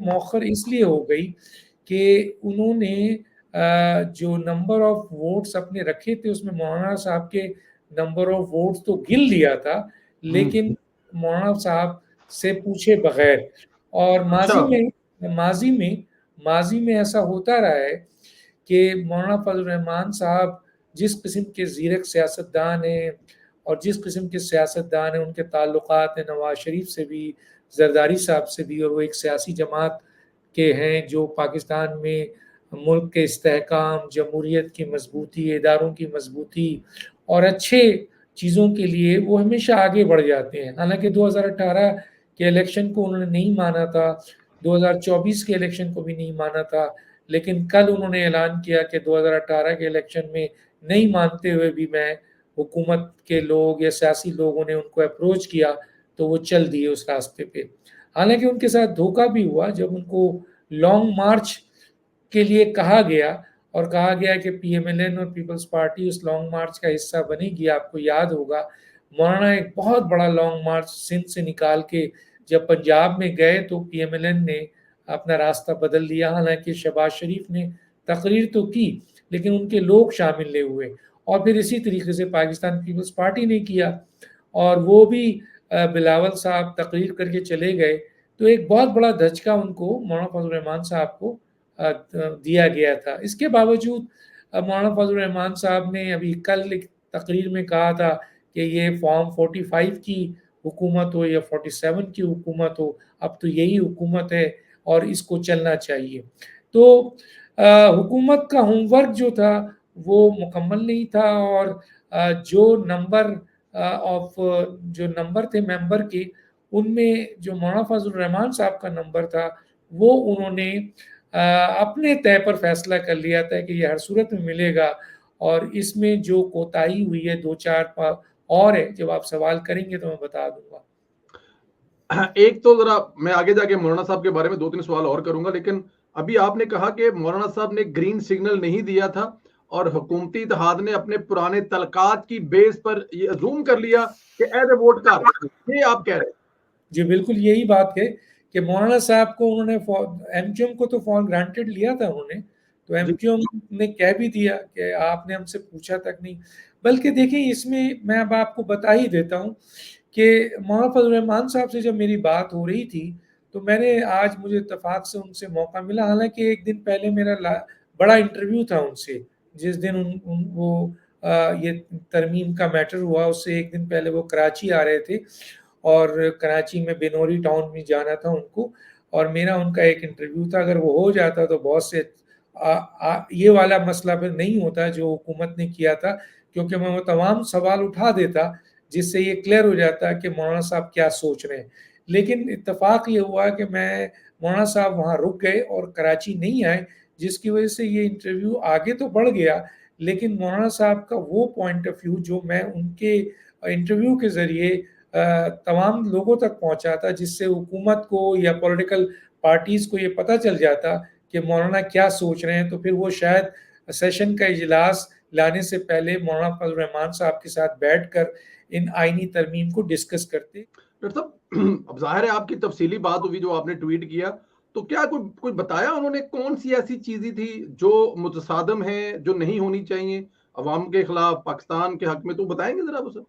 मौखर इसलिए हो गई कि उन्होंने जो नंबर ऑफ वोट्स अपने रखे थे उसमें मौलाना साहब के नंबर ऑफ वोट्स तो गिन लिया था, लेकिन मौलाना साहब से पूछे बगैर। और अच्छा। माजी में ऐसा होता रहा है कि मौलाना फजल रहमान साहब जिस किस्म के ज़ीरक सियासतदान हैं और जिस किस्म के सियासतदान हैं, उनके ताल्लुकात हैं नवाज शरीफ से भी, जरदारी साहब से भी, और वो एक सियासी जमात के हैं जो पाकिस्तान में मुल्क के इस्तेहकाम, जमहूरियत की मजबूती, इदारों की मजबूती और अच्छे चीज़ों के लिए वो हमेशा आगे बढ़ जाते हैं। हालांकि 2018 के इलेक्शन को उन्होंने नहीं माना था, 2024 के इलेक्शन को भी नहीं माना था, लेकिन कल उन्होंने ऐलान किया कि 2018 के इलेक्शन में नहीं मानते हुए भी मैं, हुकूमत के लोग या सियासी लोगों ने उनको अप्रोच किया तो वो चल दिए उस रास्ते पे। हालांकि उनके साथ धोखा भी हुआ जब उनको लॉन्ग मार्च के लिए कहा गया और कहा गया कि पीएमएलएन और पीपल्स पार्टी उस लॉन्ग मार्च का हिस्सा बनेगी। आपको याद होगा मौलाना एक बहुत बड़ा लॉन्ग मार्च सिंध से निकाल के जब पंजाब में गए तो पीएमएलएन ने अपना रास्ता बदल लिया। हालांकि शहबाज शरीफ ने तकरीर तो की लेकिन उनके लोग शामिल नहीं हुए। और फिर इसी तरीके से पाकिस्तान पीपल्स पार्टी ने किया और वो भी बिलावल साहब तकरीर करके चले गए। तो एक बहुत बड़ा धचका उनको, मौलाना फजल रहमान साहब को दिया गया था। इसके बावजूद मौलाना फजल रहमान साहब ने अभी कल एक तकरीर में कहा था कि ये फॉर्म 45 की हुकूमत हो या 47 की हुकूमत हो, अब तो यही हुकूमत है और इसको चलना चाहिए। तो हुकूमत का होमवर्क जो था वो मुकम्मल नहीं था और जो नंबर थे मेंबर के, उनमें जो मौलाना फजल रहमान साहब का नंबर था वो उन्होंने अपने तय पर फैसला कर लिया था कि ये हर सूरत में मिलेगा। और इसमें जो कोताही हुई है दो चार और है, जब आप सवाल करेंगे तो मैं बता दूंगा। एक तो जरा मैं आगे जाके मौलाना साहब के बारे में 2-3 सवाल और करूंगा, लेकिन अभी आपने कहा कि मौलाना साहब ने ग्रीन सिग्नल नहीं दिया था और हुकूमती इत्तेहाद ने अपने पुराने तलकात की बेस पर ये अजूम कर लिया कि एज ए वोट कर, ये आप कह रहे हैं? जी बिल्कुल यही बात है कि मौलाना साहब को उन्होंने एमक्यूएम को तो फॉर ग्रांटेड लिया था उन्होंने, तो जी। एमक्यूएम ने कह भी दिया कि आपने हमसे पूछा तक नहीं। बल्कि देखिए इसमें मैं अब आपको बता ही देता हूँ कि मौलाना फजल रहमान साहब से जब मेरी बात हो रही थी तो मैंने आज मुझे इत्तेफाक से उनसे मौका मिला। हालांकि एक दिन पहले मेरा बड़ा इंटरव्यू था उनसे, जिस दिन वो ये तरमीम का मैटर हुआ उससे एक दिन पहले वो कराची आ रहे थे और कराची में बेनोरी टाउन में जाना था उनको, और मेरा उनका एक इंटरव्यू था। अगर वो हो जाता तो बहुत से ये वाला मसला फिर नहीं होता जो हुकूमत ने किया था, क्योंकि मैं वो तमाम सवाल उठा देता जिससे ये क्लियर हो जाता कि मौलाना साहब क्या सोच रहे हैं। लेकिन इत्तेफाक ये हुआ कि मैं मौलाना साहब वहाँ रुक गए और कराची नहीं आए, जिसकी वजह से ये इंटरव्यू आगे तो बढ़ गया, लेकिन मौलाना साहब का वो पॉइंट ऑफ व्यू जो मैं उनके इंटरव्यू के ज़रिए तमाम लोगों तक पहुंचा था, जिससे हुकूमत को या पॉलिटिकल पार्टीज़ को ये पता चल जाता कि मौलाना क्या सोच रहे हैं, तो फिर वो शायद सेशन का इजलास लाने से पहले मौलाना फजल रहमान साहब के साथ बैठकर इन आईनी तरमीम को डिस्कस करते। डॉक्टर साहब, अब जाहिर है आपकी तफसीली बात हुई जो आपने ट्वीट किया, तो क्या कोई बताया उन्होंने कौन सी ऐसी चीजें थी जो मुतसादम है, जो नहीं होनी चाहिए अवाम के खिलाफ, पाकिस्तान के हक में, तो बताएंगे जरा उसे?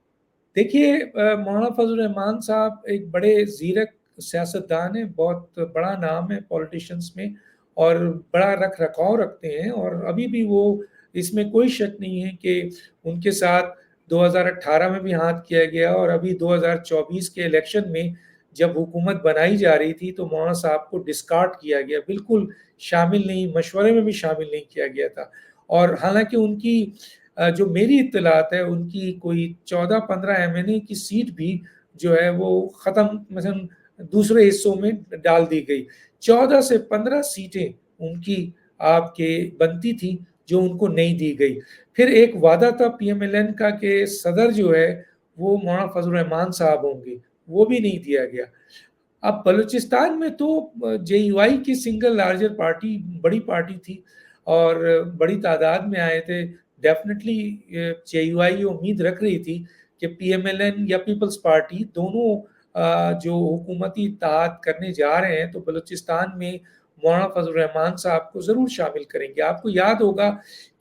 देखिए मौलाना फजल रहमान साहब एक बड़े ज़ीरक सियासतदान हैं, बहुत बड़ा नाम है पॉलिटिशियंस में और बड़ा रख रखाव रखते हैं, और अभी भी वो, इसमें कोई शक नहीं है कि उनके साथ 2018 में भी हाथ किया गया और अभी 2024 के इलेक्शन में जब हुकूमत बनाई जा रही थी तो मौलाना साहब को डिस्कार्ड किया गया, बिल्कुल शामिल नहीं, मशवरे में भी शामिल नहीं किया गया था। और हालांकि उनकी जो मेरी इत्तलात है उनकी कोई 14-15 एमएनए की सीट भी जो है वो ख़त्म, मसलन दूसरे हिस्सों में डाल दी गई। 14 से 15 सीटें उनकी आपके बनती थी जो उनको नहीं दी गई। फिर एक वादा था पीएमएलएन का कि सदर जो है वो मौलाना फजल रहमान साहब होंगे, वो भी नहीं दिया गया। अब बलूचिस्तान में तो जेयूआई की सिंगल लार्जर पार्टी, बड़ी पार्टी थी और बड़ी तादाद में आए थे। डेफिनेटली जेयूआई उम्मीद रख रही थी कि पीएमएलएन या पीपल्स पार्टी दोनों जो हुकूमती इत्तेहाद करने जा रहे हैं, तो बलूचिस्तान में मौलाना फजल रहमान साहब को ज़रूर शामिल करेंगे। आपको याद होगा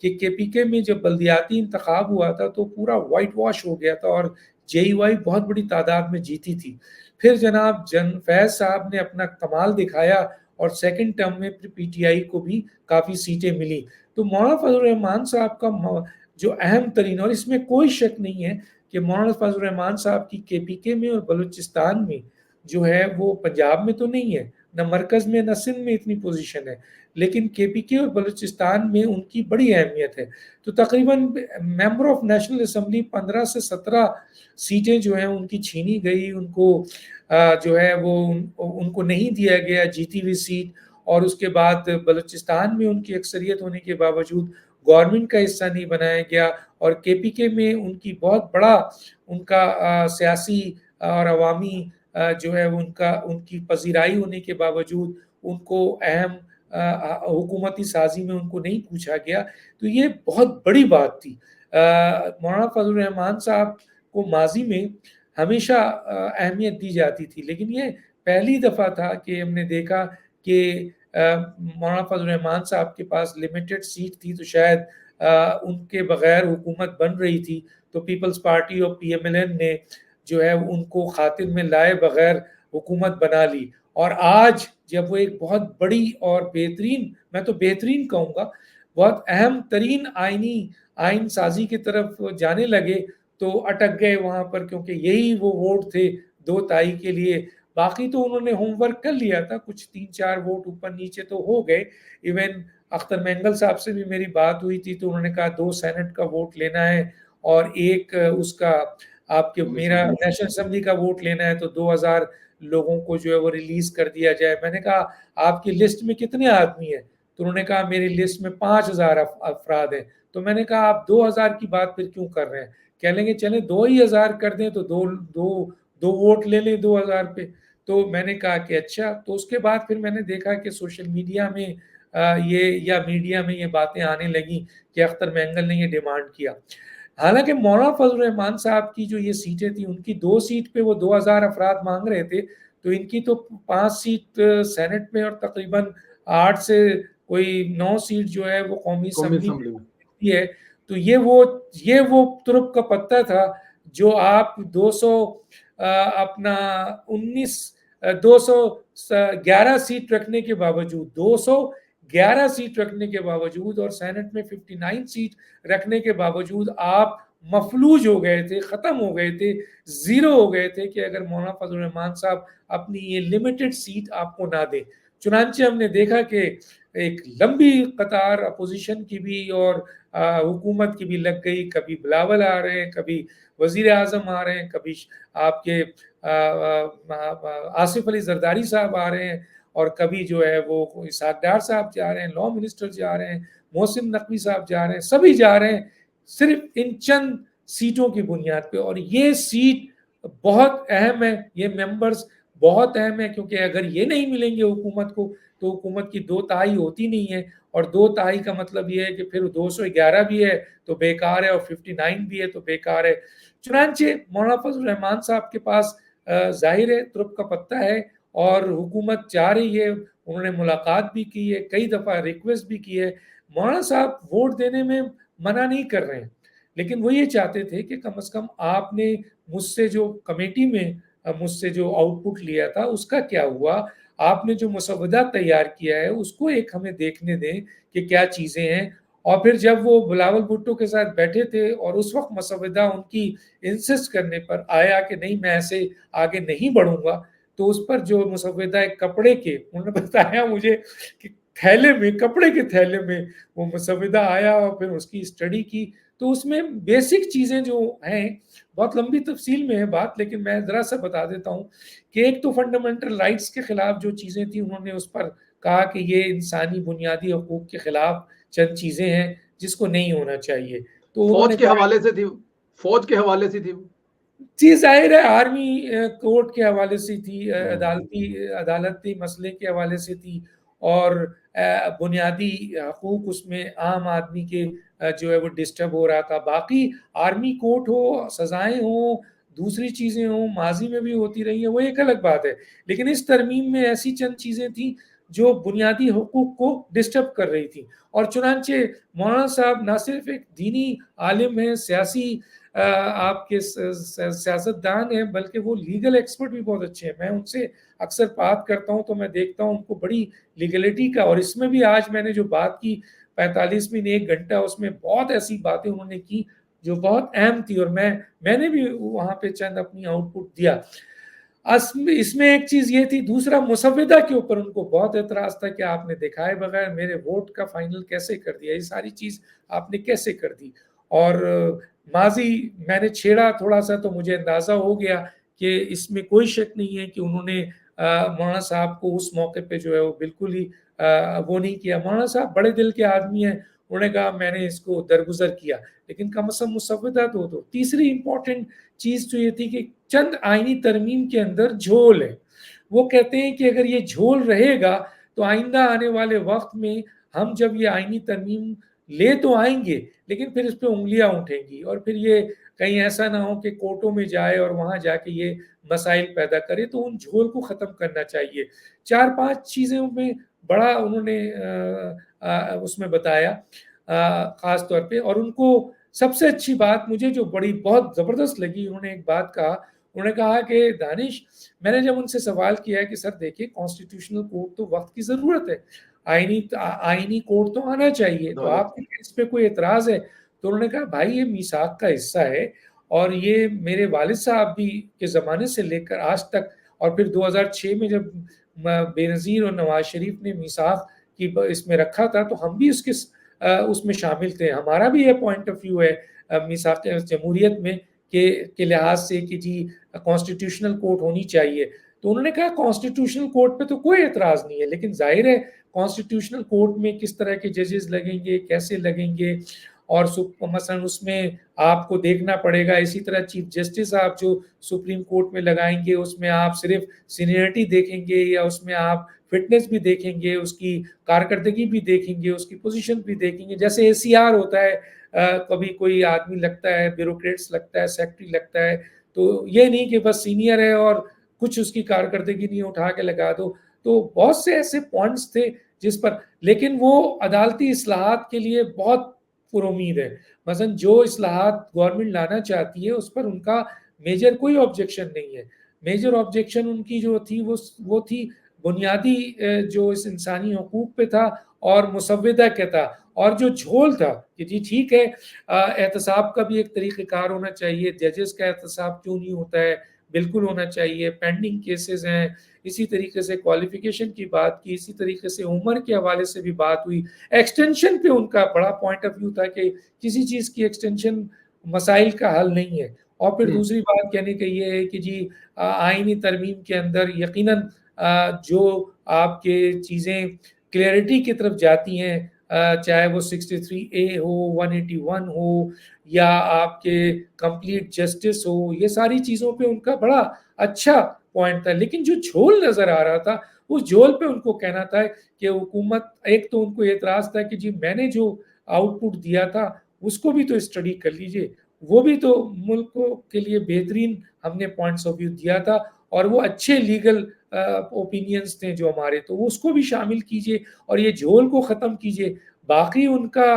कि केपीके में जब बल्दियाती इंतखाब हुआ था, तो पूरा व्हाइट वॉश हो गया था और जेईवाई बहुत बड़ी तादाद में जीती थी। फिर जनाब फैज़ साहब ने अपना कमाल दिखाया और सेकंड टर्म में फिर पीटीआई को भी काफ़ी सीटें मिली। तो मौलाना फजल रहमान साहब का जो अहम तरीन, और इसमें कोई शक नहीं है कि मौलाना फजल रहमान साहब की केपीके में और बलूचिस्तान में जो है वो पंजाब में तो नहीं है, न मरकज़ में न सिंध में इतनी पोजीशन है, लेकिन केपीके और बलूचिस्तान में उनकी बड़ी अहमियत है। तो तकरीबन मेंबर ऑफ नेशनल असेंबली 15 से 17 सीटें जो हैं उनकी छीनी गई, उनको जो है वो उनको नहीं दिया गया जीती हुई सीट, और उसके बाद बलूचिस्तान में उनकी अक्सरियत होने के बावजूद गवर्नमेंट का हिस्सा नहीं बनाया गया, और केपीके में उनकी बहुत बड़ा उनका सियासी और अवामी जो है उनका उनकी पजीराई होने के बावजूद उनको अहम हुकूमती साजी में उनको नहीं पूछा गया। तो ये बहुत बड़ी बात थी। मौलाना फजल रहमान साहब को माजी में हमेशा अहमियत दी जाती थी, लेकिन ये पहली दफ़ा था कि हमने देखा कि मौलाना फजल रहमान साहब के पास लिमिटेड सीट थी, तो शायद उनके बगैर हुकूमत बन रही थी, तो पीपल्स पार्टी और पीएमएलएन ने जो है उनको खातिर में लाए बगैर हुकूमत बना ली। और आज जब वो एक बहुत बड़ी और बेहतरीन, मैं तो बेहतरीन कहूँगा, बहुत अहम तरीन आइन साजी की तरफ जाने लगे, तो अटक गए वहाँ पर, क्योंकि यही वो वोट थे 2 ताई के लिए। बाकी तो उन्होंने होमवर्क कर लिया था, कुछ 3-4 वोट ऊपर नीचे तो हो गए। इवन अख्तर मेंगल साहब से भी मेरी बात हुई थी, तो उन्होंने कहा 2 सेनेट का वोट लेना है और 1 उसका आपके मेरा नेशनल असेंबली का वोट लेना है, तो 2000 लोगों को जो है वो रिलीज़ कर दिया जाए। मैंने कहा आपकी लिस्ट में कितने आदमी हैं? तो उन्होंने कहा मेरी लिस्ट में 5000 अफराद हैं। तो मैंने कहा आप 2000 की बात फिर क्यों कर रहे हैं? कह लेंगे चलें 2 ही हज़ार कर दें, तो 2 वोट ले लें 2000 पे। तो मैंने कहा कि अच्छा। तो उसके बाद फिर मैंने देखा कि सोशल मीडिया में ये या मीडिया में ये बातें आने लगी कि अख्तर मेंगल ने ये डिमांड किया। हालाँकि मौलाना फजल रहमान साहब की जो ये सीटें थी, उनकी 2 सीट पे वो 2000 अफराद माँग रहे थे, तो इनकी तो 5 सीट सेनेट में और तकरीबन 8 से कोई 9 सीट जो है वो कौमी कौमी असेंबली असेंबली में। में है। तो ये वो तुरुप का पत्ता था जो आप 200 अपना 19 211 सीट रखने के बावजूद, 211 सीट रखने के बावजूद और सेनेट में 59 सीट रखने के बावजूद आप मफलूज हो गए थे, खत्म हो गए थे, ज़ीरो हो गए थे कि अगर मौलाना फजल रहमान साहब अपनी ये लिमिटेड सीट आपको ना दें। चुनांचे हमने देखा कि एक लंबी कतार अपोजिशन की भी और हुकूमत की भी लग गई। कभी बिलावल आ रहे हैं, कभी वज़ीर आज़म आ रहे हैं, कभी आपके आसिफ अली जरदारी साहब आ रहे हैं, और कभी जो है वो इसहाक डार साहब जा रहे हैं, लॉ मिनिस्टर जा रहे हैं, मोहसिन नकवी साहब जा रहे हैं, सभी जा रहे हैं सिर्फ इन चंद सीटों की बुनियाद पे। और ये सीट बहुत अहम है, ये मेंबर्स बहुत अहम है, क्योंकि अगर ये नहीं मिलेंगे हुकूमत को, तो हुकूमत की 2 ताई होती नहीं है, और 2 ताई का मतलब ये है कि फिर 211 भी है तो बेकार है और 59 भी है तो बेकार है। चुनांचे मौलाना फजल रहमान साहब के पास ज़ाहिर है तुरुप का पत्ता है, और हुकूमत चाह रही है, उन्होंने मुलाकात भी की है, कई दफ़ा रिक्वेस्ट भी की है। मौलाना साहब वोट देने में मना नहीं कर रहे हैं, लेकिन वो ये चाहते थे कि कम से कम आपने मुझसे जो कमेटी में मुझसे जो आउटपुट लिया था उसका क्या हुआ? आपने जो मसवदा तैयार किया है उसको एक हमें देखने दें कि क्या चीज़ें हैं। और फिर जब वो बिलावल भुट्टो के साथ बैठे थे और उस वक़्त मसवदा उनकी इंसिस्ट करने पर आया कि नहीं मैं ऐसे आगे नहीं बढ़ूँगा, तो उस पर जो मसवदा एक कपड़े के, उन्होंने बताया मुझे कि थैले में, कपड़े के थैले में वो मसवदा आया और फिर उसकी स्टडी की। तो उसमें बेसिक चीज़ें जो हैं, बहुत लंबी तफ़सील में है बात, लेकिन मैं ज़रा-सा बता देता हूँ कि एक तो फंडामेंटल राइट्स के खिलाफ जो चीज़ें थी, उन्होंने उस पर कहा कि ये इंसानी बुनियादी हकूक़ के खिलाफ चंद चीज़ें हैं, जिसको नहीं होना चाहिए। तो फौज उन्होंने के कहा हवाले से थी, फौज के हवाले से थी वो। जी, ज़ाहिर है आर्मी कोर्ट के हवाले से थी, हुँ। अदालती मसले के हवाले से थी, और बुनियादी हकूक़ उसमें आम आदमी के जो है वो डिस्टर्ब हो रहा था। बाकी आर्मी कोर्ट हो, सज़ाएँ हों, दूसरी चीज़ें हों, माज़ी में भी होती रही हैं, वो एक अलग बात है। लेकिन इस तरमीम में ऐसी चंद चीज़ें थी जो बुनियादी हुकूक को डिस्टर्ब कर रही थी। और चुनांचे मौलाना साहब ना सिर्फ एक दीनी आलिम हैं, सियासी आपके सियासतदान हैं, बल्कि वो लीगल एक्सपर्ट भी बहुत अच्छे हैं। मैं उनसे अक्सर बात करता हूँ तो मैं देखता हूँ उनको बड़ी लीगलिटी का, और इसमें भी आज मैंने जो बात की 45 मिनट 1 घंटा, उसमें बहुत ऐसी बातें उन्होंने की जो बहुत अहम थी, और मैंने भी वहाँ पे चंद अपनी आउटपुट दिया। इसमें एक चीज़ ये थी, दूसरा मुसव्विदा के ऊपर उनको बहुत एतराज़ था कि आपने दिखाए बगैर मेरे वोट का फाइनल कैसे कर दिया, ये सारी चीज़ आपने कैसे कर दी। और माज़ी मैंने छेड़ा थोड़ा-सा तो मुझे अंदाज़ा हो गया कि इसमें कोई शक नहीं है कि उन्होंने मौलाना साहब को उस मौके पे जो है वो बिल्कुल ही वो नहीं किया। मौलाना साहब बड़े दिल के आदमी हैं, उन्होंने कहा मैंने इसको दरगुज़र किया, लेकिन कम से कम मुसव्विदा तो दो। तीसरी इम्पोर्टेंट चीज़ तो ये थी कि चंद आईनी तरमीम के अंदर झोल है। वो कहते हैं कि अगर ये झोल रहेगा तो आइंदा आने वाले वक़्त में हम जब ये आईनी तरमीम ले तो आएँगे, लेकिन फिर इस पे उँगलियाँ उठेंगी, और फिर ये कहीं ऐसा ना हो कि कोर्टों में जाए और वहाँ जाके ये मसाइल पैदा करे, तो उन झोल को ख़त्म करना चाहिए। 4-5 चीज़ों में बड़ा उन्होंने उसमें बताया ख़ास तौर पे, और उनको सबसे अच्छी बात मुझे जो बड़ी बहुत ज़बरदस्त लगी, उन्होंने एक बात कहा, उन्होंने कहा कि दानिश, मैंने जब उनसे सवाल किया कि सर देखिए कॉन्स्टिट्यूशनल कोर्ट तो वक़्त की ज़रूरत है, आईनी कोर्ट तो आना चाहिए, तो दौलत। आपको इस पे कोई एतराज़ है? तो उन्होंने कहा भाई ये मीसाक का हिस्सा है, और ये मेरे वालिद साहब भी के ज़माने से लेकर आज तक, और फिर 2006 में जब बेनज़ीर और नवाज़ शरीफ ने मीसाक की इसमें रखा था, तो हम भी उसमें शामिल थे। हमारा भी ये पॉइंट ऑफ व्यू है मीसाक जमहूरियत में के लिहाज से कि जी कॉन्स्टिट्यूशनल कोर्ट होनी चाहिए। तो उन्होंने कहा कॉन्स्टिट्यूशनल कोर्ट पे तो कोई एतराज़ नहीं है, लेकिन ज़ाहिर है कॉन्स्टिट्यूशनल कोर्ट में किस तरह के जजेस लगेंगे, कैसे लगेंगे, और मसलन उसमें आपको देखना पड़ेगा, इसी तरह चीफ जस्टिस आप जो सुप्रीम कोर्ट में लगाएँगे, उसमें आप सिर्फ़ सीनियरिटी देखेंगे या उसमें आप फिटनेस भी देखेंगे, उसकी कारकर्दगी भी देखेंगे, उसकी पोज़ीशन भी देखेंगे। जैसे एसीआर होता है, कभी कोई आदमी लगता है, ब्यूरोक्रेट्स लगता है, सेक्रेटरी लगता है, तो ये नहीं कि बस सीनियर है और कुछ उसकी कारकर्दगी नहीं, उठा के लगा दो। तो बहुत से ऐसे पॉइंट्स थे जिस पर, लेकिन वो अदालती इस्लाहात के लिए बहुत पुरुम्मीद है। मसलन जो इस्लाहात गवर्नमेंट लाना चाहती है, उस पर उनका मेजर कोई ऑब्जेक्शन नहीं है। मेजर ऑब्जेक्शन उनकी जो थी वो थी बुनियादी जो इस इंसानी हकूक पे था, और मुसव्विदा के था, और जो झोल था कि जी ठीक है, एहतसाब का भी एक तरीक़ेकार होना चाहिए, जजेस का एहतसाब क्यों नहीं होता है, बिल्कुल होना चाहिए, पेंडिंग केसेस हैं, इसी तरीके से क्वालिफ़िकेशन की बात की, इसी तरीके से उम्र के हवाले से भी बात हुई। एक्सटेंशन पे उनका बड़ा पॉइंट ऑफ व्यू था कि किसी चीज़ की एक्सटेंशन मसाइल का हल नहीं है। और फिर हुँ। दूसरी बात कहने की ये है कि जी आईनी तरमीम के अंदर यकीनन जो आपके चीज़ें क्लैरिटी की तरफ जाती हैं, चाहे वो 63A हो, 181 हो, या आपके कंप्लीट जस्टिस हो, ये सारी चीज़ों पे उनका बड़ा अच्छा पॉइंट था। लेकिन जो झोल नज़र आ रहा था, उस झोल पे उनको कहना था कि हुकूमत, एक तो उनको एतराज़ था कि जी मैंने जो आउटपुट दिया था, उसको भी तो स्टडी कर लीजिए। वो भी तो मुल्क के लिए बेहतरीन हमने पॉइंट्स ऑफ व्यू दिया था, और वो अच्छे लीगल ओपिनियंस थे जो हमारे, तो उसको भी शामिल कीजिए और ये झोल को ख़त्म कीजिए। बाकी उनका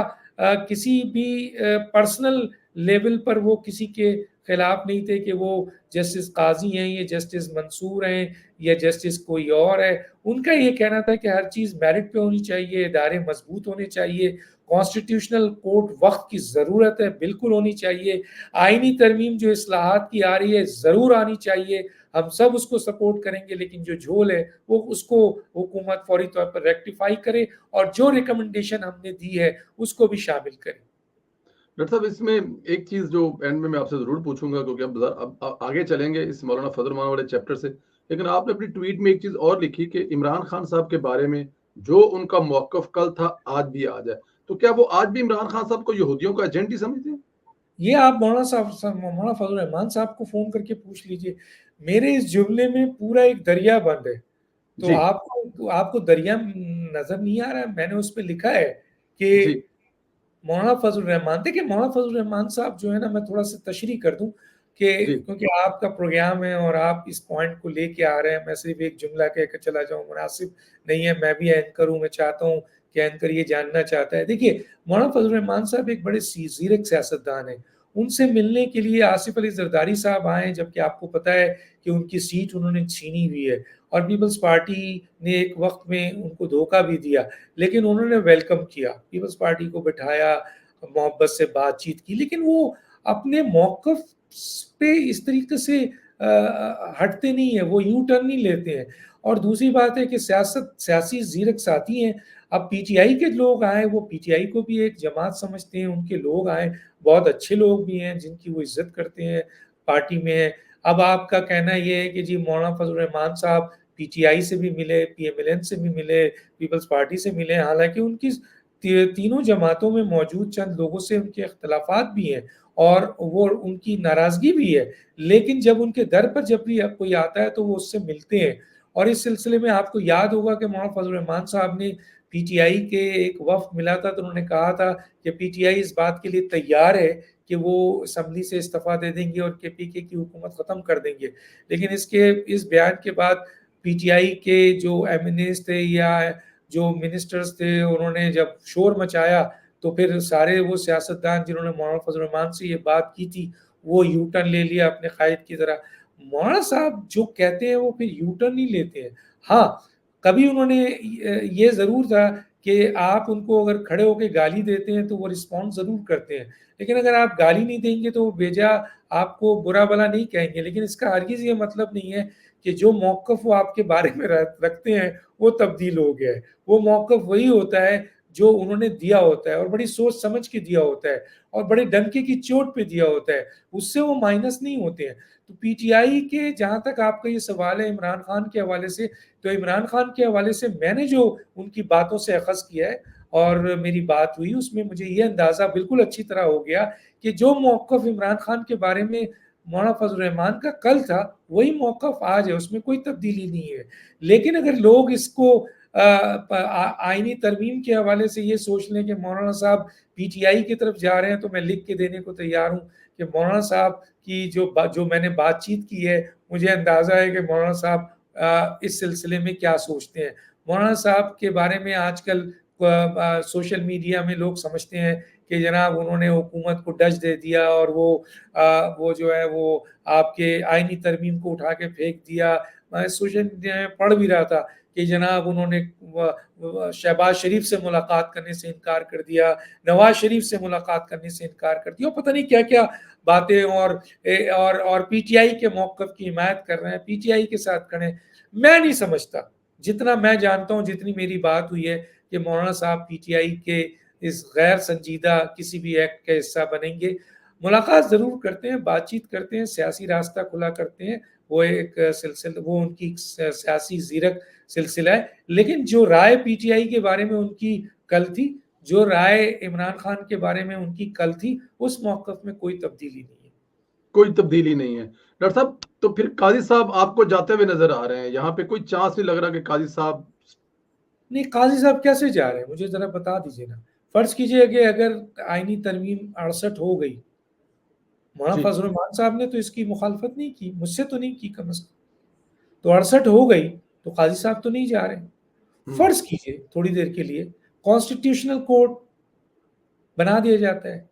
किसी भी पर्सनल लेवल पर वो किसी के खिलाफ नहीं थे कि वो जस्टिस काज़ी हैं, ये जस्टिस मंसूर हैं, या जस्टिस कोई और है। उनका ये कहना था कि हर चीज़ मेरिट पे होनी चाहिए, इदारे मज़बूत होने चाहिए, कॉन्स्टिट्यूशनल कोर्ट वक़्त की ज़रूरत है, बिल्कुल होनी चाहिए। आईनी तरमीम जो इस्लाहात की आ रही है, ज़रूर आनी चाहिए, हम सब उसको सपोर्ट करेंगे, लेकिन जो झोल है, वो उसको हुकूमत फ़ौरी तौर पर रेक्टिफ़ाई करे, और जो रिकमेंडेशन हमने दी है, उसको भी शामिल करे। डॉक्टर साहब, इसमें एक चीज़ जो एंड में मैं आपसे ज़रूर पूछूँगा, क्योंकि अब आगे चलेंगे इस मौलाना फजल रहमान वाले चैप्टर से। लेकिन आपने अपनी ट्वीट में एक चीज़ और लिखी कि इमरान खान साहब के बारे में जो उनका मौक़िफ़ कल था, आज भी आज है। तो क्या वो आज भी इमरान खान साहब को यहूदियों का एजेंट ही समझते हैं? ये आप मौलाना फजल रहमान साहब को फ़ोन करके पूछ लीजिए। मेरे इस जुमले में पूरा एक दरिया बंद है। तो जी, आपको आपको दरिया नज़र नहीं आ रहा है? मैंने उसपे लिखा है जी। कि मौलाना फज़ल रहमान, देखिए मौलाना फज़ल रहमान साहब जो है ना, मैं थोड़ा-सा तशरीह कर दूँ, कि जी। क्योंकि आपका प्रोग्राम है और आप इस पॉइंट को लेके आ रहे हैं, मैं सिर्फ़ एक जुमला कह के चला जाऊँ मुनासिब नहीं है, मैं भी एंकर हूँ, मैं चाहता हूँ कि एंकर ये जानना चाहता है। देखिए, मौलाना फज़ल रहमान साहब एक बड़े ज़ीरक सियासतदान हैं। उनसे मिलने के लिए आसिफ़ अली ज़रदारी साहब आए, जबकि आपको पता है कि उनकी सीट उन्होंने छीनी हुई है और पीपल्स पार्टी ने एक वक़्त में उनको धोखा भी दिया, लेकिन उन्होंने वेलकम किया। पीपल्स पार्टी को बिठाया, मोहब्बत से बातचीत की, लेकिन वो अपने मौक़िफ़ पे इस तरीके से हटते नहीं हैं, वो यू टर्न नहीं लेते हैं। और दूसरी बात है कि सियासी ज़ीरक साथी हैं। अब पीटीआई के लोग आए, वो पीटीआई को भी एक जमात समझते हैं, उनके लोग आए, बहुत अच्छे लोग भी हैं जिनकी वो इज़्ज़त करते हैं, पार्टी में हैं। अब आपका कहना ये है कि जी मौलाना फज़ल रहमान साहब पीटीआई से भी मिले, पीएमएलएन से भी मिले, पीपल्स पार्टी से मिले, हालाँकि उनकी तीनों जमातों में मौजूद चंद लोगों से उनके इख्तिलाफ़ात भी हैं और वो उनकी नाराज़गी भी है। लेकिन जब उनके दर पर जब भी कोई आता है तो वो उससे मिलते हैं। और इस सिलसिले में आपको याद होगा कि मौलाना फज़ल रहमान साहब ने पीटीआई के एक वफ़द मिला था, तो उन्होंने कहा था कि पीटीआई इस बात के लिए तैयार है कि वो असेंबली से इस्तीफ़ा दे देंगे और केपीके की हुकूमत ख़त्म कर देंगे। लेकिन इस बयान के बाद पीटीआई के जो एमएनएज़ थे या जो मिनिस्टर्स थे, उन्होंने जब शोर मचाया, तो फिर सारे वो सियासतदान जिन्होंने मौलाना फज़ल रहमान से ये बात की थी, वो यू टर्न ले लिया अपने कायद की तरह। मौलाना साहब जो कहते हैं वो फिर यू टर्न नहीं लेते हैं। हाँ, कभी उन्होंने ये ज़रूर था कि आप उनको अगर खड़े होके गाली देते हैं तो वो रिस्पॉन्ड ज़रूर करते हैं। लेकिन अगर आप गाली नहीं देंगे तो वो बेजा आपको बुरा-भला नहीं कहेंगे। लेकिन इसका हरगिज़ ये मतलब नहीं है कि जो मौक़िफ़ वो आपके बारे में रखते हैं, वो तब्दील हो गया है। वो मौक़िफ़ वही होता है जो उन्होंने दिया होता है और बड़ी सोच समझ के दिया होता है और बड़े डंके की चोट पे दिया होता है, उससे वो माइनस नहीं होते हैं। तो पीटीआई के जहाँ तक आपका ये सवाल है इमरान खान के हवाले से, तो इमरान खान के हवाले से मैंने जो उनकी बातों से अख़ज़ किया है और मेरी बात हुई, उसमें मुझे ये अंदाज़ा बिल्कुल अच्छी तरह हो गया कि जो मौक़िफ़ इमरान खान के बारे में मौलाना फज़ल रहमान का कल था, वही मौक़िफ़ आज है, उसमें कोई तब्दीली नहीं है। लेकिन अगर लोग इसको आईनी तरमीम के हवाले से ये सोच लें कि मौलाना साहब पीटीआई की तरफ जा रहे हैं, तो मैं लिख के देने को तैयार हूँ कि मौलाना साहब की जो मैंने बातचीत की है, मुझे अंदाज़ा है कि मौलाना साहब इस सिलसिले में क्या सोचते हैं। मौलाना साहब के बारे में आजकल सोशल मीडिया में लोग समझते हैं कि जनाब उन्होंने हुकूमत को डच दे दिया और वो जो है वो आपके आईनी तरमीम को उठा के फेंक दिया। मैं सोशल मीडिया में पढ़ भी रहा था कि जनाब उन्होंने शहबाज शरीफ से मुलाकात करने से इनकार कर दिया, नवाज़ शरीफ से मुलाकात करने से इनकार कर दिया और पता नहीं क्या-क्या बातें और पीटीआई के मौक़िफ़ की हिमायत कर रहे हैं, पीटीआई के साथ खड़े हैं। मैं नहीं समझता, जितना मैं जानता हूँ, जितनी मेरी बात हुई है कि मौलाना साहब पीटीआई के इस गैर संजीदा किसी भी एक्ट का हिस्सा बनेंगे। मुलाकात ज़रूर करते हैं, बातचीत करते हैं, सियासी रास्ता खुला करते हैं, वो उनकी सियासी ज़ीरक सिलसिला है। लेकिन जो राय पीटीआई के बारे में उनकी कल थी, जो राय इमरान खान के बारे में उनकी कल थी, उस मौक़िफ़ में कोई तब्दीली नहीं है। कोई तब्दीली नहीं है। डॉक्टर साहब, तो फिर काज़ी साहब आपको जाते हुए नज़र आ रहे हैं। यहाँ पे कोई चांस नहीं लग रहा कि काज़ी साहब नहीं, काज़ी साहब कैसे जा रहे हैं? मुझे ज़रा बता दीजिए ना। फ़र्ज़ कीजिए कि अगर आईनी तरमीम 68 हो गई, मौलाना जी। फज़ल रहमान साहब ने तो इसकी मुखालफ़त नहीं की, मुझसे तो नहीं की कम से कम। तो 68 हो गई, तो काज़ी साहब तो नहीं जा रहे। हुँ, फ़र्ज़ कीजिए थोड़ी देर के लिए कॉन्स्टिट्यूशनल कोर्ट बना दिया जाता है।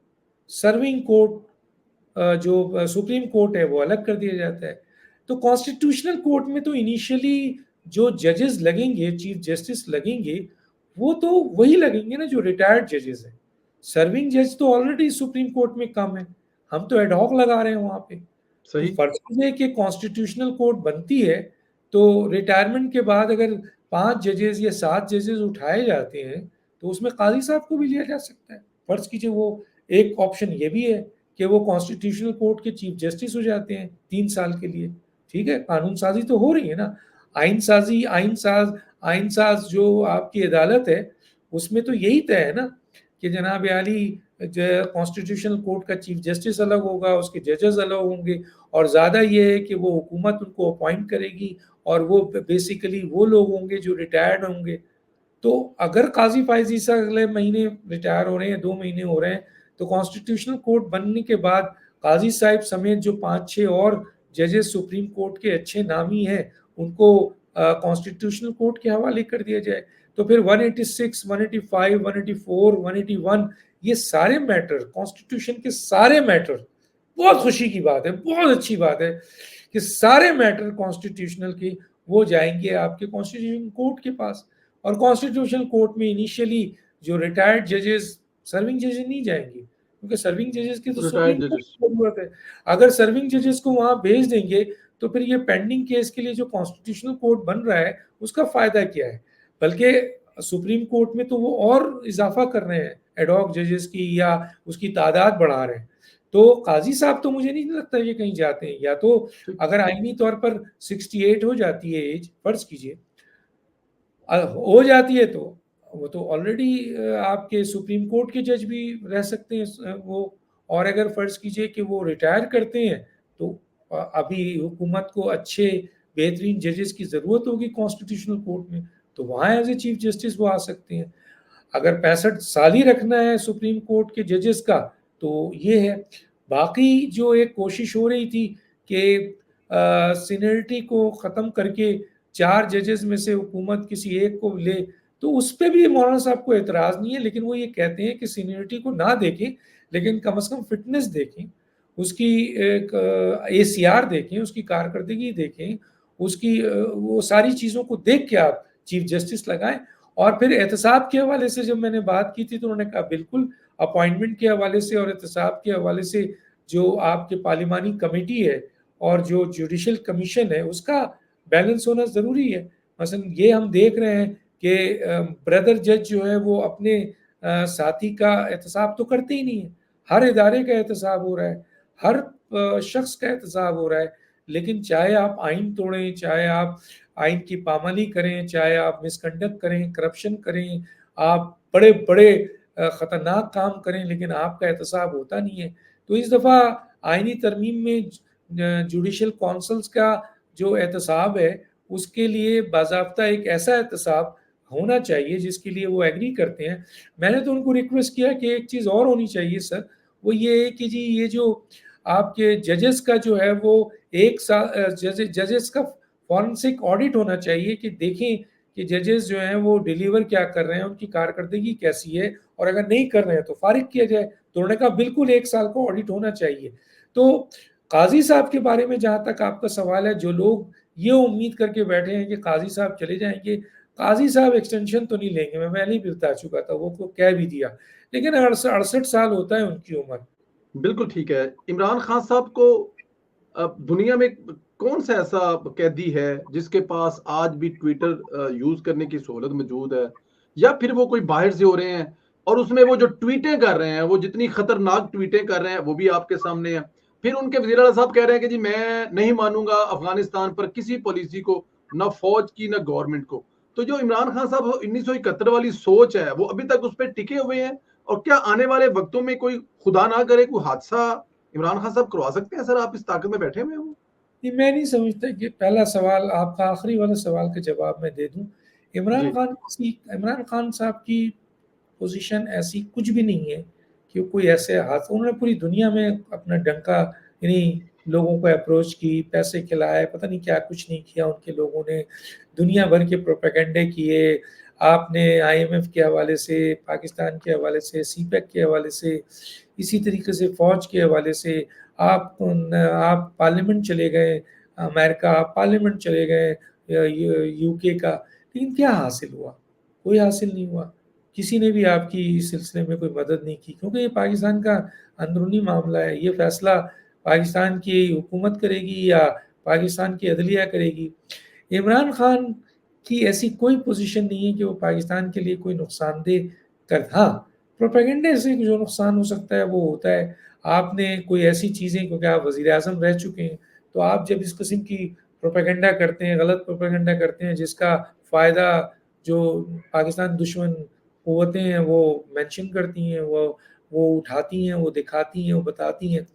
सर्विंग कोर्ट जो सुप्रीम कोर्ट है वो अलग कर दिया जाता है। तो कॉन्स्टिट्यूशनल कोर्ट में तो इनिशियली जो जजेस लगेंगे, चीफ जस्टिस लगेंगे, वो तो वही लगेंगे ना जो रिटायर्ड जजेस हैं। सर्विंग जज तो ऑलरेडी सुप्रीम कोर्ट में कम है। हम तो एड हॉक लगा रहे हैं वहाँ पे। तो सही। फर्ज़ कीजिए कि कॉन्स्टिट्यूशनल कोर्ट बनती है, तो रिटायरमेंट के बाद अगर 5 जजेस या 7 जजेस उठाए जाते हैं, तो उसमें काज़ी साहब को भी लिया जा सकता है। फर्ज़ कीजिए वो एक ऑप्शन ये भी है कि वो कॉन्स्टिट्यूशनल कोर्ट के चीफ जस्टिस हो जाते हैं 3 साल के लिए। ठीक है? कानून साज़ी तो हो रही है ना। आइन साज़ जो आपकी अदालत है, उसमें तो यही तय है ना कि जनाब आली कॉन्स्टिट्यूशनल कोर्ट का चीफ जस्टिस अलग होगा, उसके जजेस अलग होंगे और ज़्यादा ये है कि वो हुकूमत उनको अपॉइंट करेगी और वो बेसिकली वो लोग होंगे जो रिटायर्ड होंगे। तो अगर काज़ी फ़ाइज़ ईसा अगले महीने रिटायर हो रहे हैं, 2 महीने हो रहे हैं, तो कॉन्स्टिट्यूशनल कोर्ट बनने के बाद काजी साहब समेत जो 5-6 और जजेस सुप्रीम कोर्ट के अच्छे नामी हैं, उनको कॉन्स्टिट्यूशनल कोर्ट के हवाले कर दिया जाए। तो फिर 186, 185, 184, 181 ये सारे मैटर, कॉन्स्टिट्यूशन के सारे मैटर, बहुत खुशी की बात है, बहुत अच्छी बात है कि सारे मैटर कॉन्स्टिट्यूशनल के वो जाएंगे आपके कॉन्स्टिट्यूशन कोर्ट के पास। और कॉन्स्टिट्यूशनल कोर्ट में इनिशियली जो रिटायर्ड जजेस, सर्विंग जजेस नहीं जाएंगे, क्योंकि सर्विंग जजेस की तो सुप्रीम रिटायर्ड कोर्ट जजेस। को जरूरत है। अगर सर्विंग जजेस को वहां भेज देंगे तो फिर ये पेंडिंग केस के लिए जो कॉन्स्टिट्यूशनल कोर्ट बन रहा है उसका फायदा क्या है? बल्कि सुप्रीम कोर्ट में तो वो और इजाफा कर रहे हैं एडहॉक जजेस की, या उसकी तादाद बढ़ा रहे हैं। तो काजी साहब तो मुझे नहीं लगता ये कहीं जाते हैं। या तो अगर आईनी तौर पर 68 हो जाती है एज, फर्ज कीजिए हो जाती है, तो वो तो ऑलरेडी आपके सुप्रीम कोर्ट के जज भी रह सकते हैं वो। और अगर फर्ज कीजिए कि वो रिटायर करते हैं तो अभी हुकूमत को अच्छे बेहतरीन जजेस की जरूरत होगी कॉन्स्टिट्यूशनल कोर्ट में, तो वहां एज ए चीफ जस्टिस वो आ सकते हैं। अगर 65 साल ही रखना है सुप्रीम कोर्ट के जजेस का तो ये है। बाकी जो एक कोशिश हो रही थी कि सीनियरिटी को ख़त्म करके 4 जजेस में से हुकूमत किसी एक को ले, तो उस पर भी मौलाना साहब को एतराज़ नहीं है, लेकिन वो ये कहते हैं कि सीनियरिटी को ना देखें, लेकिन कम से कम फिटनेस देखें, उसकी एक ACR देखें, उसकी कारकर्दगी देखें, उसकी वो सारी चीज़ों को देख के आप चीफ जस्टिस लगाएं। और फिर एहतसाब के हवाले से जब मैंने बात की थी तो उन्होंने कहा बिल्कुल अपॉइंटमेंट के हवाले से और एहतसाब के हवाले से जो आपके पार्लिमानी कमेटी है और जो जुडिशल कमीशन है उसका बैलेंस होना ज़रूरी है। मसलन ये हम देख रहे हैं कि ब्रदर जज जो है वो अपने साथी का एहतसाब तो करते ही नहीं है। हर इदारे का एहतसाब हो रहा है, हर शख्स का एहतसाब हो रहा है, लेकिन चाहे आप आइन तोड़ें, चाहे आप आइन की पामाली करें, चाहे आप मिसकंडक्ट करें, करप्शन करें, आप बड़े बड़े ख़तरनाक काम करें, लेकिन आपका एहतसाब होता नहीं है। तो इस दफ़ा आइनी तरमीम में जुडिशल काउंसिल्स का जो एहतसाब है उसके लिए बाज़ाब्ता एक ऐसा एहतसाब होना चाहिए जिसके लिए वो एग्री करते हैं। मैंने तो उनको रिक्वेस्ट किया कि एक चीज़ और होनी चाहिए सर, वो ये है कि जी ये जो आपके जजेस का जो है वो एक साल जजेस का फॉरेंसिक ऑडिट होना चाहिए कि देखें कि जजेस जो हैं वो डिलीवर क्या कर रहे हैं, उनकी कारकर्दगी कैसी है, और अगर नहीं कर रहे हैं तो फारिग किया जाए। तो उन्होंने कहा बिल्कुल 1 साल का ऑडिट होना चाहिए। तो काजी साहब के बारे में जहाँ तक आपका सवाल है, जो लोग ये उम्मीद करके बैठे हैं कि काजी साहब चले जाएंगे, काजी साहब एक्सटेंशन तो नहीं लेंगे, मैं पहले ही बता चुका था, वो को कह भी दिया। लेकिन 68 साल होता है उनकी उम्र। बिल्कुल ठीक है। इमरान खान साहब को दुनिया में कौन सा ऐसा कैदी है जिसके पास आज भी ट्विटर यूज करने की सहूलत मौजूद है, या फिर वो कोई बाहर से हो रहे हैं और उसमें वो जो ट्वीटें कर रहे हैं, वो जितनी खतरनाक ट्वीटें कर रहे हैं वो भी आपके सामने है। फिर उनके वज़ीर आला साहब कह रहे हैं कि जी मैं नहीं मानूंगा अफगानिस्तान पर किसी पॉलिसी को, ना फौज की ना गवर्नमेंट को। तो जो इमरान खान साहब 1971 वाली सोच है वो अभी तक उस पर टिके हुए हैं, और क्या आने वाले वक्तों में कोई खुदा ना करे कोई हादसा इमरान खान साहब करवा सकते हैं? सर आप इस ताकत में बैठे हुए हो। नहीं, मैं नहीं समझता कि पहला सवाल आपका आखिरी वाला सवाल का जवाब मैं दे दूं। जी। इमरान खान साहब की पोजीशन ऐसी कुछ भी नहीं है कि कोई ऐसे हाथ, उन्होंने पूरी दुनिया में अपना डंका यानी लोगों को अप्रोच की, पैसे खिलाए, पता नहीं क्या कुछ नहीं किया उनके लोगों ने, दुनिया भर के प्रोपेगेंडे किए। आपने IMF के हवाले से, पाकिस्तान के हवाले से, CPEC के हवाले से, इसी तरीके से फ़ौज के हवाले से आप पार्लियामेंट चले गए, अमेरिका पार्लियामेंट चले गए, UK का, लेकिन क्या हासिल हुआ? कोई हासिल नहीं हुआ। किसी ने भी आपकी इस सिलसिले में कोई मदद नहीं की, क्योंकि ये पाकिस्तान का अंदरूनी मामला है। ये फैसला पाकिस्तान की हुकूमत करेगी या पाकिस्तान की अदलिया करेगी। इमरान खान की ऐसी कोई पोजीशन नहीं है कि वो पाकिस्तान के लिए कोई नुकसानदेह कर, हाँ, प्रोपेगेंडे से जो नुकसान हो सकता है वो होता है। आपने कोई ऐसी चीज़ें, क्योंकि आप वज़ीर-ए-आज़म रह चुके हैं, तो आप जब इस किस्म की प्रोपेगेंडा करते हैं, गलत प्रोपेगेंडा करते हैं जिसका फ़ायदा जो पाकिस्तान दुश्मन क़ुव्वतें हैं वो मेंशन करती हैं, वो उठाती हैं, वो दिखाती हैं, वो बताती हैं।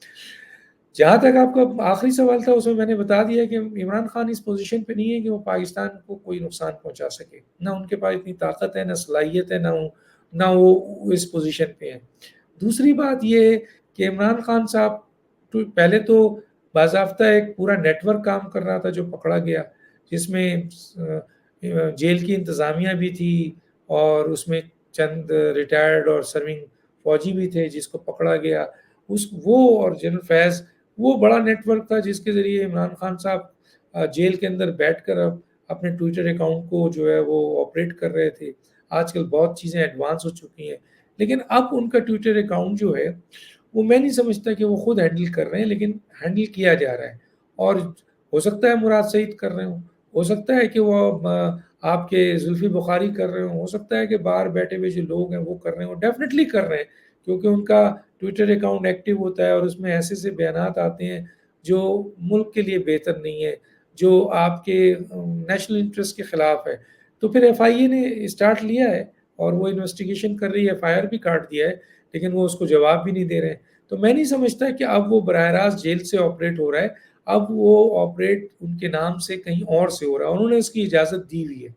जहाँ तक आपका आखिरी सवाल था उसमें मैंने बता दिया कि इमरान खान इस पोजीशन पे नहीं है कि वो पाकिस्तान को कोई नुकसान पहुँचा सके। ना उनके पास इतनी ताकत है, ना सलाहियत है, ना वो इस पोजीशन पे हैं। दूसरी बात ये है कि इमरान खान साहब तो पहले तो बाज़ाब्ता एक पूरा नेटवर्क काम कर रहा था जो पकड़ा गया, जिसमें जेल की इंतज़ामिया भी थी और उसमें चंद रिटायर्ड और सर्विंग फ़ौजी भी थे जिसको पकड़ा गया। उस वो और जनरल फैज़, वो बड़ा नेटवर्क था जिसके ज़रिए इमरान खान साहब जेल के अंदर बैठकर अपने ट्विटर अकाउंट को जो है वो ऑपरेट कर रहे थे। आजकल बहुत चीज़ें एडवांस हो चुकी हैं, लेकिन अब उनका ट्विटर अकाउंट जो है, वो मैं नहीं समझता कि वो खुद हैंडल कर रहे हैं, लेकिन हैंडल किया जा रहा है। और हो सकता है मुराद सईद कर रहे हों, हो सकता है कि वो आपके जुल्फ़ी बुखारी कर रहे हों, हो सकता है कि बाहर बैठे हुए जो लोग हैं वो कर रहे हों, डेफ़िनिटली कर रहे हैं, क्योंकि उनका ट्विटर अकाउंट एक्टिव होता है और उसमें ऐसे-ऐसे बयानात आते हैं जो मुल्क के लिए बेहतर नहीं है, जो आपके नेशनल इंटरेस्ट के खिलाफ है। तो फिर एफआईए ने स्टार्ट लिया है और वो इन्वेस्टिगेशन कर रही है, एफआईआर भी काट दिया है, लेकिन वो उसको जवाब भी नहीं दे रहे हैं। तो मैं नहीं समझता कि अब वो बराह रास्त जेल से ऑपरेट हो रहा है, अब वो ऑपरेट उनके नाम से कहीं और से हो रहा है और उन्होंने उसकी इजाज़त दी हुई है।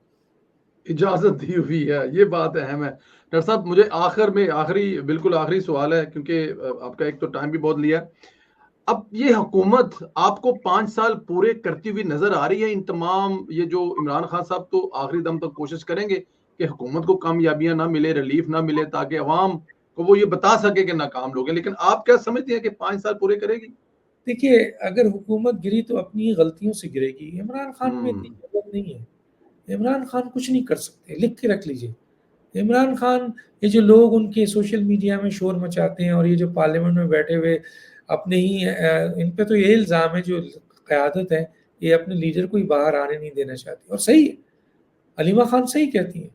इजाज़त दी हुई है, ये बात अहम है। डॉक्टर साहब मुझे आखिर में बिल्कुल आखिरी सवाल है क्योंकि आपका एक तो टाइम भी बहुत लिया है। अब ये हुकूमत आपको 5 साल पूरे करती हुई नज़र आ रही है इन तमाम ये जो इमरान खान साहब तो आखिरी दम तक कोशिश करेंगे कि हुकूमत को कामयाबियाँ ना मिले, रिलीफ ना मिले ताकि अवाम को वो ये बता सके कि नाकाम लोग हैं। लेकिन आप क्या समझते हैं कि 5 साल पूरे करेगी? देखिए, अगर हुकूमत गिरी तो अपनी ही गलतियों से गिरेगी। इमरान खान में इतनी हुँ। जरूरत नहीं है। इमरान खान कुछ नहीं कर सकते, लिख के रख लीजिए। इमरान खान, ये जो लोग उनके सोशल मीडिया में शोर मचाते हैं और ये जो पार्लियामेंट में बैठे हुए अपने ही इन पे तो ये इल्ज़ाम है जो क़यादत है, ये अपने लीडर को ही बाहर आने नहीं देना चाहती और सही है। हलीमा खान सही कहती हैं।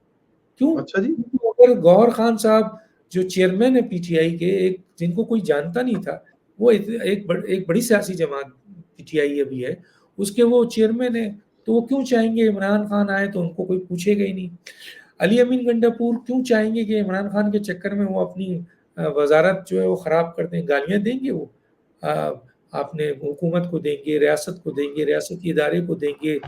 क्यों? अच्छा जी। क्योंकि अगर गौहर खान साहब जो चेयरमैन है पीटीआई के, एक जिनको कोई जानता नहीं था, वो एक बड़ी सियासी जमात पीटीआई अभी है, उसके वो चेयरमैन हैं, तो वो क्यों चाहेंगे इमरान खान आए तो उनको कोई पूछेगा ही नहीं। अली अमीन गंडापुर क्यों चाहेंगे कि इमरान खान के चक्कर में वो अपनी वज़ारत जो है वो ख़राब कर दें, गालियाँ देंगे वो। अ, आपने हुकूमत को देंगे, रियासती इदारे को देंगे,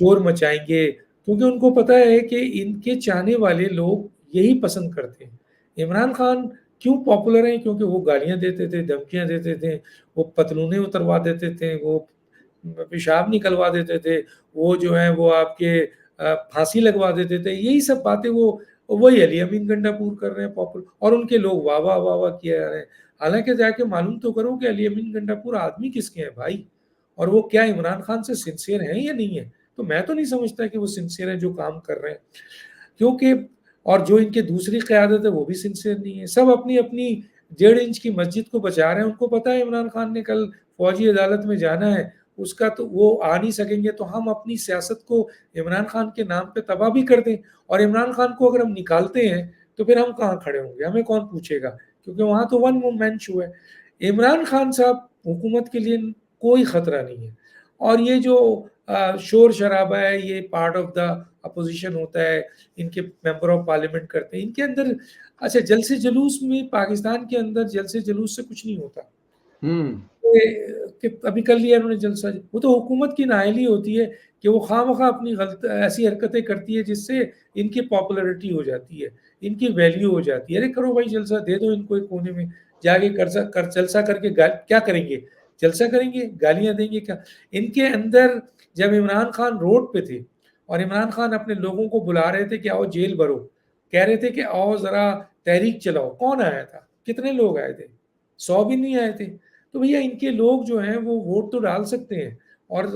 शोर मचाएँगे, क्योंकि उनको पता है कि इनके चाहने वाले लोग यही पसंद करते हैं। इमरान खान क्यों पॉपुलर हैं? क्योंकि वो गालियाँ देते थे, धमकियाँ देते थे, वो पतलूनें उतरवा देते थे, वो पेशाब निकलवा देते थे, वो जो है वो आपके फांसी लगवा देते थे। यही सब बातें वो वही अली अमीन गंडापुर कर रहे हैं पॉपुलर और उनके लोग वाह, वाह, वाह, वाह किए जा रहे हैं। हालाँकि जाके मालूम तो करो कि अली अमीन गंडापुर आदमी किसके हैं भाई? और वो क्या इमरान खान से सिंसियर हैं या नहीं है? तो मैं तो नहीं समझता कि वो सिंसियर हैं जो काम कर रहे हैं। क्योंकि और जो इनके दूसरी क़यादत है वो भी सिंसियर नहीं है। सब अपनी-अपनी 1.5 इंच की मस्जिद को बचा रहे हैं। उनको पता है इमरान खान ने कल फ़ौजी अदालत में जाना है, उसका तो वो आ नहीं सकेंगे तो हम अपनी सियासत को इमरान खान के नाम पे तबाह भी कर दें और इमरान खान को अगर हम निकालते हैं, तो फिर हम कहाँ खड़े होंगे? हमें कौन पूछेगा? क्योंकि वहाँ तो वन मैन शो है। इमरान खान साहब हुकूमत के लिए कोई खतरा नहीं है और ये जो शोर-शराबा है, ये पार्ट ऑफ द अपोज़िशन होता है, इनके मेंबर ऑफ पार्लियामेंट करते हैं। इनके अंदर अच्छा जलसे-जुलूस में पाकिस्तान के अंदर जलसे-जुलूस से कुछ नहीं होता। हुँ। कि अभी कर लिया इन्होंने जलसा, वो तो हुकूमत की नाअहली होती है कि वो खामख़ा अपनी गलत ऐसी हरकतें करती है जिससे इनकी पॉपुलैरिटी हो जाती है, इनकी वैल्यू हो जाती है। अरे करो भाई जलसा, दे दो इनको एक कोने में, जाके जलसा करके गा क्या करेंगे? जलसा करेंगे, गालियाँ देंगे क्या? इनके अंदर जब इमरान खान रोड पे थे और इमरान खान अपने लोगों को बुला रहे थे कि आओ जेल भरो, कह रहे थे कि आओ ज़रा तहरीक चलाओ, कौन आया था? कितने लोग आए थे? 100 भी नहीं आए थे। तो भैया इनके लोग जो हैं वो वोट तो डाल सकते हैं और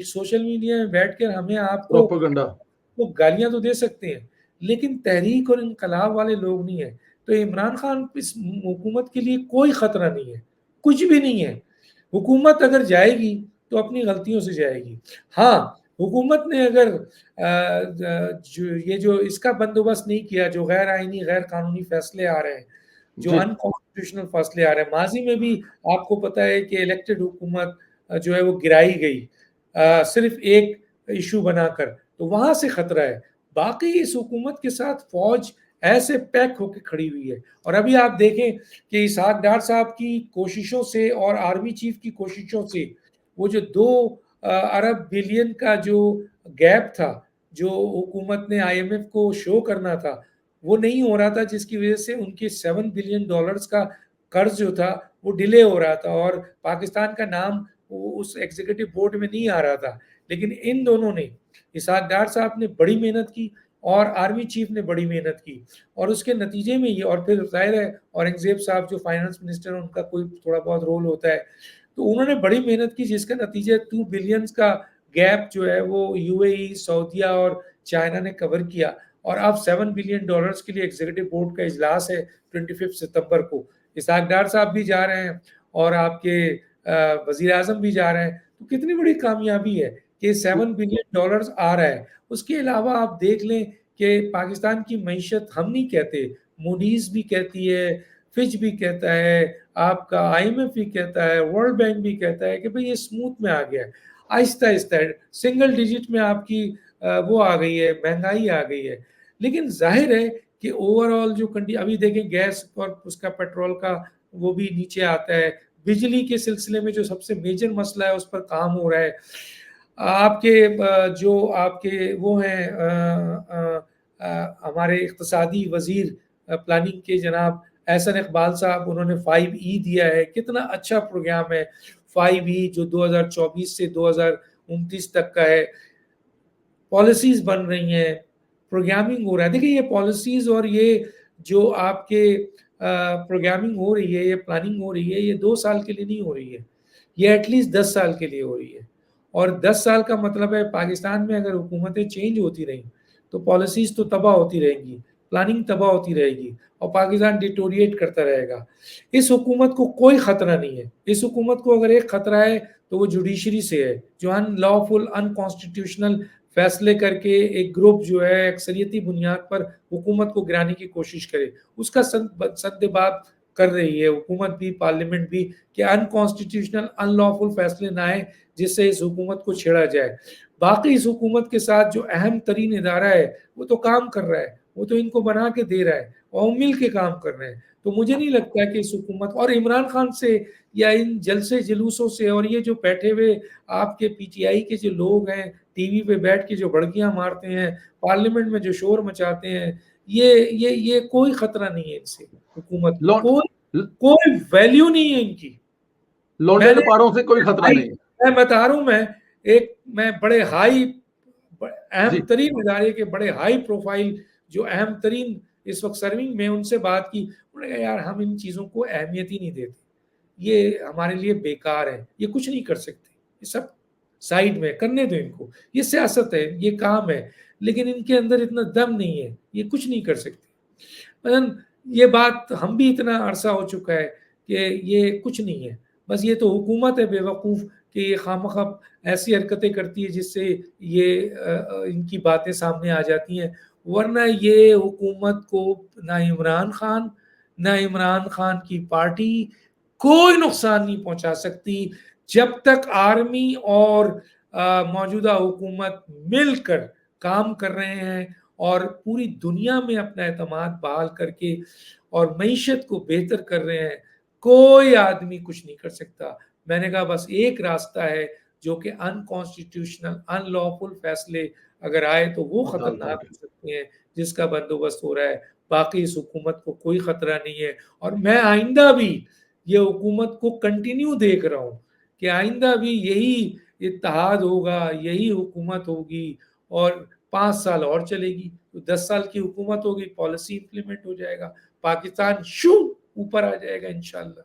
सोशल मीडिया में बैठकर हमें आपको प्रोपेगेंडा। वो गालियाँ तो दे सकते हैं, लेकिन तहरीक और इनकलाब वाले लोग नहीं हैं। तो इमरान खान इस हुकूमत के लिए कोई खतरा नहीं है, कुछ भी नहीं है। हुकूमत अगर जाएगी तो अपनी गलतियों से जाएगी। हाँ, हुकूमत ने अगर जो इसका बंदोबस्त नहीं किया, जो गैर आइनी, गैर कानूनी फैसले आ रहे हैं, जो जी। अनकॉन्स्टिट्यूशनल फैसले आ रहे हैं। माज़ी में भी आपको पता है कि इलेक्टेड हुकूमत जो है वो गिराई गई सिर्फ़ एक इश्यू बनाकर, तो वहाँ से खतरा है। बाकी इस हुकूमत के साथ फ़ौज ऐसे पैक होके खड़ी हुई है और अभी आप देखें कि इसहाक डार साहब की कोशिशों से और आर्मी चीफ़ की कोशिशों से वो जो 2 अरब बिलियन का जो गैप था, जो हुकूमत ने आईएमएफ को शो करना था, वो नहीं हो रहा था जिसकी वज़ह से उनके $7 बिलियन का कर्ज जो था वो डिले हो रहा था और पाकिस्तान का नाम उस एग्जीक्यूटिव बोर्ड में नहीं आ रहा था। लेकिन इन दोनों ने, इसहाक डार साहब ने बड़ी मेहनत की और आर्मी चीफ ने बड़ी मेहनत की और उसके नतीजे में ये, और फिर ज़ाहिर है औरंगज़ेब साहब जो फाइनेंस मिनिस्टर हैं उनका कोई थोड़ा बहुत रोल होता है। तो उन्होंने बड़ी मेहनत की जिसका नतीजा 2 बिलियंस का गैप जो है वो यूएई, सऊदीया और चाइना ने कवर किया और अब $7 बिलियन के लिए एग्जीक्यूटिव बोर्ड का इजलास है 25 सितंबर को। इसहाक डार साहब भी जा रहे हैं और आपके वज़ीर आज़म भी जा रहे हैं। तो कितनी बड़ी कामयाबी है कि $7 बिलियन आ रहा है। उसके अलावा आप देख लें कि पाकिस्तान की मईशत हम नहीं कहते, मूडीज़ भी कहती है, फिच भी कहता है, आपका आईएमएफ भी कहता है, वर्ल्ड बैंक भी कहता है कि भई ये स्मूथ में आ गया है। आहिस्ता-आहिस्ता सिंगल डिजिट में आपकी वो आ गई है, महँगाई आ गई है। लेकिन ज़ाहिर है कि ओवरऑल जो कंडी अभी देखें गैस और उसका पेट्रोल का वो भी नीचे आता है। बिजली के सिलसिले में जो सबसे मेजर मसला है उस पर काम हो रहा है। आपके जो आपके वो हैं हमारे इक़्तिसादी वज़ीर प्लानिंग के जनाब एहसन इकबाल साहब, उन्होंने 5E दिया है। कितना अच्छा प्रोग्राम है 5E जो 2024 से 2029 तक का है। पॉलिसीज़ बन रही हैं, प्रोग्रामिंग हो रहा है। देखिए ये पॉलिसीज़ और ये जो आपके प्रोग्रामिंग हो रही है, ये प्लानिंग हो रही है, ये 2 साल के लिए नहीं हो रही है। ये एटलीस्ट 10 साल के लिए हो रही है और 10 साल का मतलब है पाकिस्तान में अगर हुकूमतें चेंज होती रहीं, तो पॉलिसीज़ तो तबाह होती रहेंगी, प्लानिंग तबाह होती रहेगी और पाकिस्तान डिटोरिएट करता रहेगा। इस हुकूमत को कोई खतरा नहीं है। इस हुकूमत को अगर एक खतरा है, तो वो जुडिशरी से है, जो अनलॉफुल, अनकॉन्स्टिट्यूशनल फैसले करके एक ग्रुप जो है अक्सरियती बुनियाद पर हुकूमत को गिराने की कोशिश करे। उसका सद्देबाब कर रही है हुकूमत भी, पार्लियामेंट भी कि अनकॉन्स्टिट्यूशनल, अनलॉफुल फैसले ना आए जिससे इस हुकूमत को छेड़ा जाए। बाकी इस हुकूमत के साथ जो अहम तरीन इदारा है, वो तो काम कर रहा है, वो तो इनको बना के दे रहा है और वो मिल के काम कर रहे हैं। तो मुझे नहीं लगता कि इस हुकूमत और इमरान खान से या इन जलसे-जुलूसों से और ये जो बैठे हुए आपके पीटीआई के जो लोग हैं, टीवी पे बैठ के जो भड़कियाँ मारते हैं, पार्लियामेंट में जो शोर मचाते हैं, ये कोई खतरा नहीं है इनसे, हुकूमत को। लौ कोई वैल्यू नहीं है इनकी। लौंडे मैंने लपाड़ों से कोई खतरा हाई नहीं। मैं बता रहा हूँ मैं बड़े हाई अहम जी, तरीन इदारे के बड़े हाई प्रोफाइल जो अहम तरीन इस वक़्त सर्विंग में उनसे बात की। उन्होंने कहा यार हम इन चीज़ों को अहमियत ही नहीं देते। ये हमारे लिए बेकार है, ये कुछ नहीं कर सकते। ये सब साइड में करने दो इनको। ये सियासत है, ये काम है, लेकिन इनके अंदर इतना दम नहीं है, ये कुछ नहीं कर सकते। मसलन ये बात हम भी इतना अरसा हो चुका है कि ये कुछ नहीं है। बस ये तो हुकूमत है बेवकूफ़ कि ये खामख़ा ऐसी हरकतें करती है जिससे ये इनकी बातें सामने आ जाती हैं। वरना ये हुकूमत को ना इमरान खान की पार्टी कोई नुकसान नहीं पहुँचा सकती, जब तक आर्मी और मौजूदा हुकूमत मिलकर काम कर रहे हैं और पूरी दुनिया में अपना एतमाद बहाल करके और मईशत को बेहतर कर रहे हैं, कोई आदमी कुछ नहीं कर सकता। मैंने कहा बस एक रास्ता है जो कि अनकॉन्स्टिट्यूशनल, अनलॉफुल फैसले अगर आए तो वो निकाल खतरनाक पाओगे। हो सकते हैं, जिसका बंदोबस्त हो रहा है। बाकी इस हुकूमत को कोई खतरा नहीं है और मैं आइंदा भी ये हुकूमत को कंटिन्यू देख रहा हूँ कि आइंदा भी यही इत्तेहाद होगा, यही हुकूमत होगी और 5 साल और चलेगी। तो 10 साल की हुकूमत होगी, पॉलिसी इम्प्लीमेंट हो जाएगा, पाकिस्तान ऊपर आ जाएगा इंशाअल्लाह।